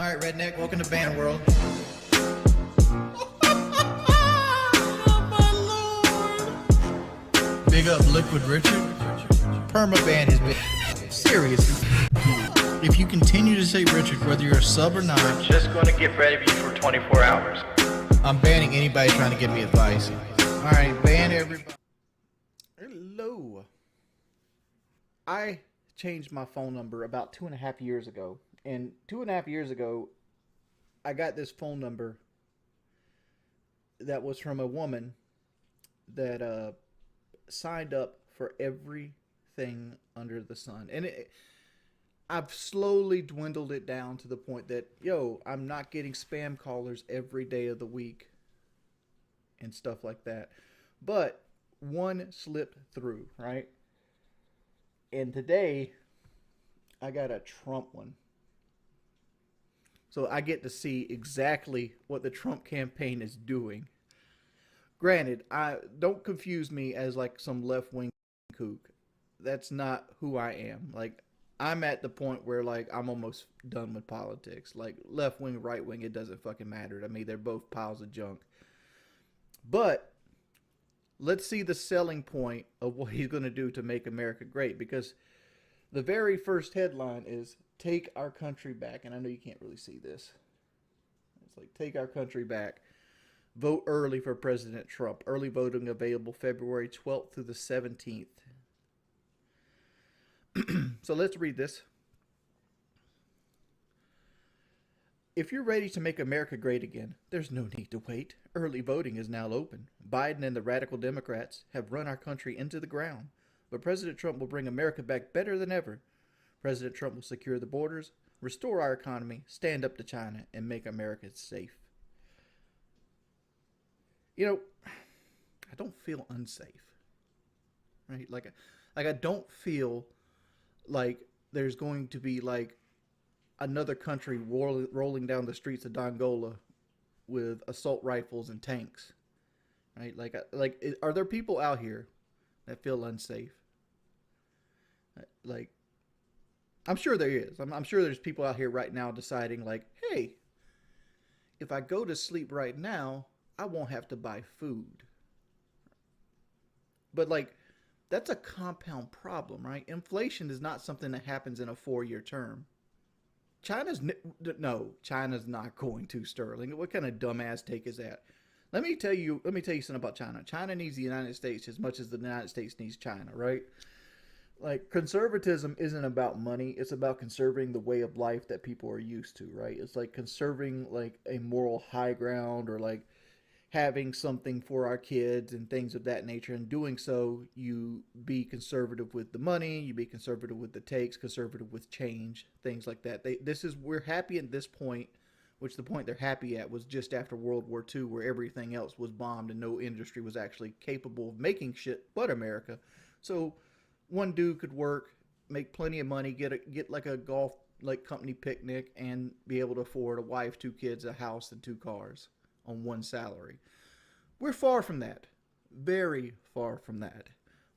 All right, redneck, welcome to Band World. Big up Liquid Richard. Permaban has been seriously. If you continue to say Richard, whether you're a sub or not, I'm just going to get ready for you for 24 hours. I'm banning anybody trying to give me advice. All right, ban everybody. Hello. I changed my phone number about 2.5 years ago. And 2.5 years ago, I got this phone number that was from a woman that signed up for everything under the sun. And I've slowly dwindled it down to the point that, I'm not getting spam callers every day of the week and stuff like that. But one slipped through, right? And today, I got a Trump one. So I get to see exactly what the Trump campaign is doing. Granted, I don't confuse me as like some left-wing kook. That's not who I am. Like, I'm at the point where like I'm almost done with politics. Like left-wing, right-wing, it doesn't fucking matter to me. They're both piles of junk. But let's see the selling point of what he's going to do to make America great, because the very first headline is "Take Our Country Back." And I know you can't really see this. It's like, "Take our country back. Vote early for President Trump. Early voting available February 12th through the 17th. So let's read this. If you're ready to make America great again, there's no need to wait. Early voting is now open. Biden and the radical Democrats have run our country into the ground, but President Trump will bring America back better than ever. President Trump will secure the borders, restore our economy, stand up to China, and make America safe. I don't feel unsafe, right? Like I don't feel like there's going to be like another country rolling down the streets of Dongola with assault rifles and tanks, right? Are there people out here that feel unsafe? Like, I'm sure there is. I'm sure there's people out here right now deciding like, hey, if I go to sleep right now, I won't have to buy food. But like, that's a compound problem, right? Inflation is not something that happens in a 4-year term. China's not going to, Sterling. What kind of dumbass take is that? Let me tell you something about China. China needs the United States as much as the United States needs China, right? Like, conservatism isn't about money. It's about conserving the way of life that people are used to, right? It's like conserving like a moral high ground, or like having something for our kids and things of that nature. And doing so, you be conservative with the money, you be conservative with the takes, conservative with change, things like that. We're happy at this point, which the point they're happy at was just after World War II, where everything else was bombed and no industry was actually capable of making shit but America. So one dude could work, make plenty of money, get like a golf like company picnic, and be able to afford a wife, 2 kids, a house, and 2 cars on one salary. We're far from that. Very far from that.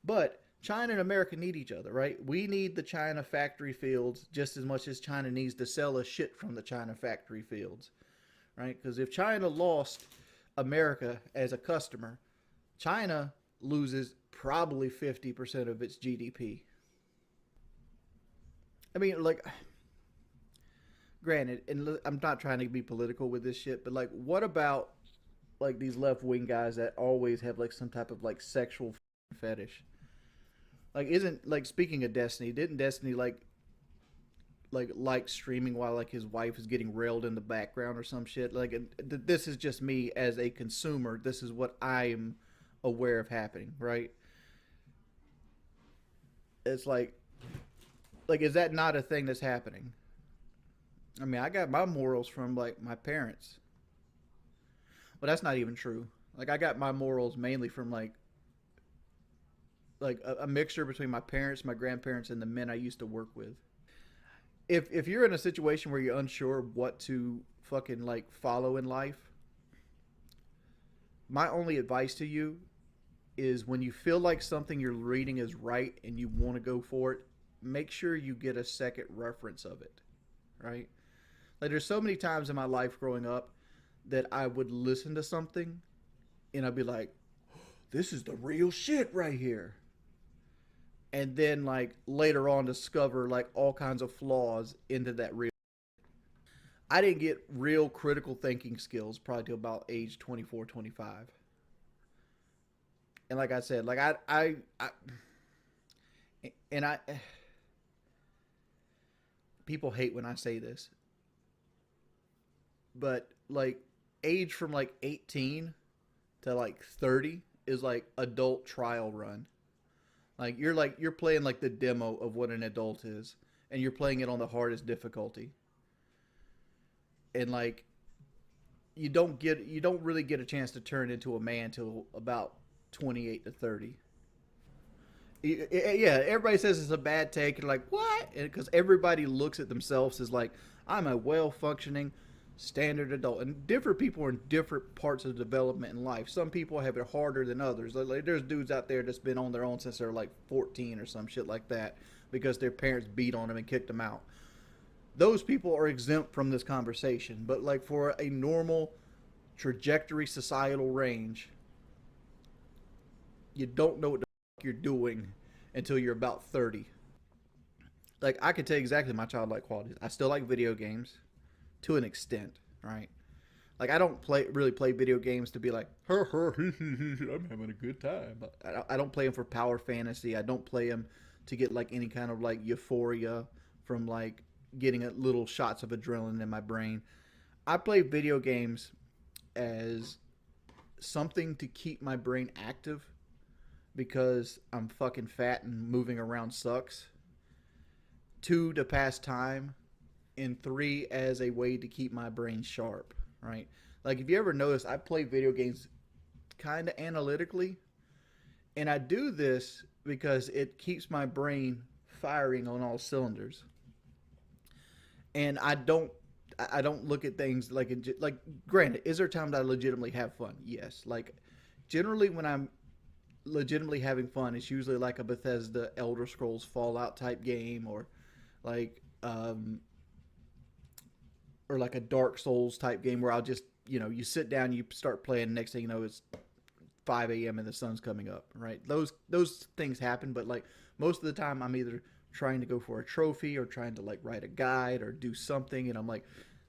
But China and America need each other, right? We need the China factory fields just as much as China needs to sell us shit from the China factory fields, right? Because if China lost America as a customer, China loses probably 50% of its GDP. I mean, like, granted, and I'm not trying to be political with this shit, but like, what about like these left-wing guys that always have like some type of like sexual fetish? Like, isn't, like, speaking of Destiny, didn't Destiny like streaming while like his wife is getting railed in the background or some shit? Like, this is just me as a consumer. This is what I am aware of happening, right? It's like, is that not a thing that's happening? I mean, I got my morals from like my parents. Well, that's not even true. Like, I got my morals mainly from like a mixture between my parents, my grandparents, and the men I used to work with. If you're in a situation where you're unsure what to fucking like follow in life, my only advice to you is, when you feel like something you're reading is right and you want to go for it, make sure you get a second reference of it, right? Like there's so many times in my life growing up that I would listen to something and I'd be like, this is the real shit right here. And then like later on discover like all kinds of flaws into that real. I didn't get real critical thinking skills probably till about age 24, 25. And like I said, like I and I people hate when I say this, but like age from like 18 to like 30 is like adult trial run. Like you're playing like the demo of what an adult is, and you're playing it on the hardest difficulty. And like you don't really get a chance to turn into a man till about 28 to 30. Yeah, everybody says it's a bad take and like what? Because everybody looks at themselves as like I'm a well functioning standard adult, and different people are in different parts of development in life. Some people have it harder than others. Like there's dudes out there that's been on their own since they're like 14 or some shit like that because their parents beat on them and kicked them out. Those people are exempt from this conversation. But like for a normal trajectory societal range, you don't know what the fuck you're doing until you're about 30. Like I can tell you exactly my childlike qualities. I still like video games to an extent, right? Like I don't really play video games to be like, I'm having a good time. I don't play them for power fantasy. I don't play them to get like any kind of like euphoria from like getting a little shots of adrenaline in my brain. I play video games as something to keep my brain active because I'm fucking fat and moving around sucks. 2, to pass time, and 3, as a way to keep my brain sharp, right? Like if you ever notice, I play video games kind of analytically, and I do this because it keeps my brain firing on all cylinders. And I don't look at things like granted, is there times I legitimately have fun? Yes. Like generally when I'm legitimately having fun, it's usually like a Bethesda Elder Scrolls Fallout type game, like um or like a Dark Souls type game where I'll just, you sit down, you start playing, next thing you know it's 5 a.m. and the sun's coming up, right? Those things happen, but like most of the time I'm either trying to go for a trophy or trying to like write a guide or do something, and I'm like,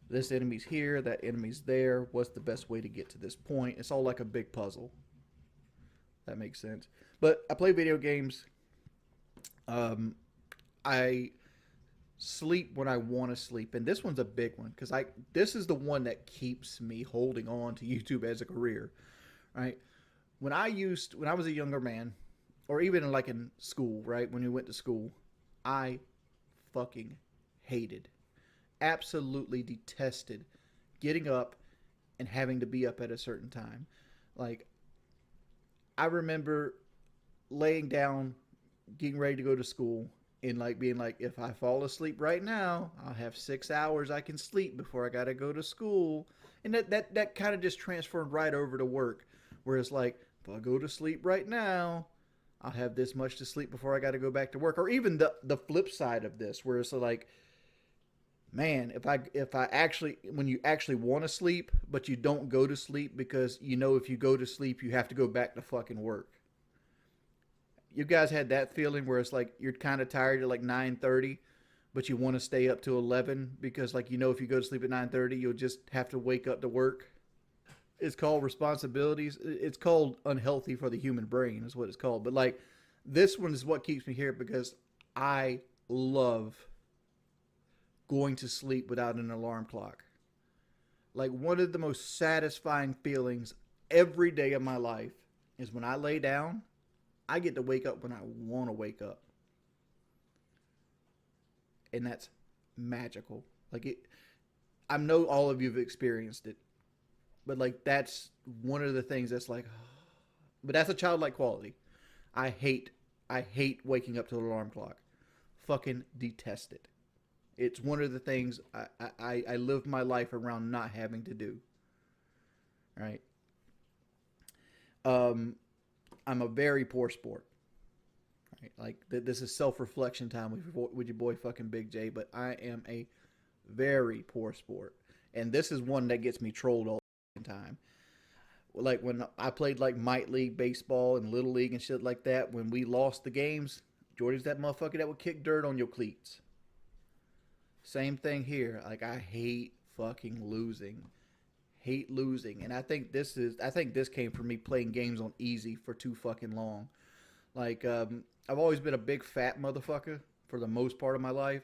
this enemy's here, that enemy's there, what's the best way to get to this point? It's all like a big puzzle. That makes sense. But I play video games. I sleep when I want to sleep, and this one's a big one because this is the one that keeps me holding on to YouTube as a career, right? When I was a younger man, or even like in school, right? When we went to school, I fucking hated, absolutely detested getting up and having to be up at a certain time. Like, I remember laying down, getting ready to go to school, and like being like, if I fall asleep right now, I'll have 6 hours I can sleep before I gotta go to school. And that kind of just transferred right over to work. Whereas like, if I go to sleep right now, I'll have this much to sleep before I got to go back to work. Or even the flip side of this, where it's like, man, if I actually, when you actually want to sleep, but you don't go to sleep because if you go to sleep, you have to go back to fucking work. You guys had that feeling where it's like you're kind of tired at like 9:30, but you want to stay up to 11 because like if you go to sleep at 9:30, you'll just have to wake up to work. It's called responsibilities. It's called unhealthy for the human brain is what it's called. But like this one is what keeps me here because I love going to sleep without an alarm clock. Like one of the most satisfying feelings every day of my life is when I lay down, I get to wake up when I want to wake up. And that's magical. I know all of you have experienced it. But like that's one of the things that's like, but that's a childlike quality. I hate waking up to the alarm clock. Fucking detest it. It's one of the things I live my life around not having to do. Right. I'm a very poor sport. Right. Like this is self-reflection time with your boy fucking Big J. But I am a Very poor sport. And this is one that gets me trolled all the time. Like when I played like Mite League baseball and Little League and shit like that, when we lost the games, Jordy's that motherfucker that would kick dirt on your cleats. Same thing here. Like, I hate fucking losing. Hate losing. And I think this came from me playing games on easy for too fucking long. Like, I've always been a big fat motherfucker for the most part of my life.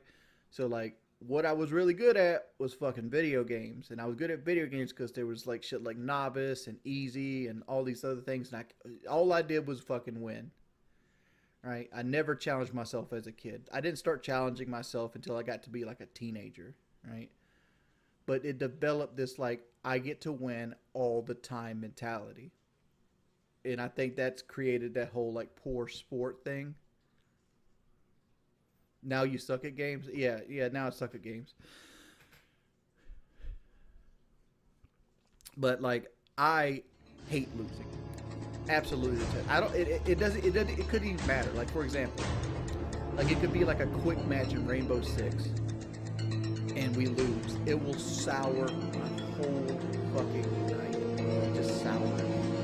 So, like, what I was really good at was fucking video games. And I was good at video games because there was, like, shit like Novice and Easy and all these other things. And all I did was fucking win. Right? I never challenged myself as a kid. I didn't start challenging myself until I got to be, like, a teenager. Right? But it developed this, like, I get to win all the time mentality. And I think that's created that whole, like, poor sport thing. Now you suck at games? Yeah, now I suck at games. But, like, I hate losing. Absolutely. It couldn't even matter. Like, for example, like, it could be like a quick match in Rainbow Six and we lose. It will sour my whole fucking night. Just sour it.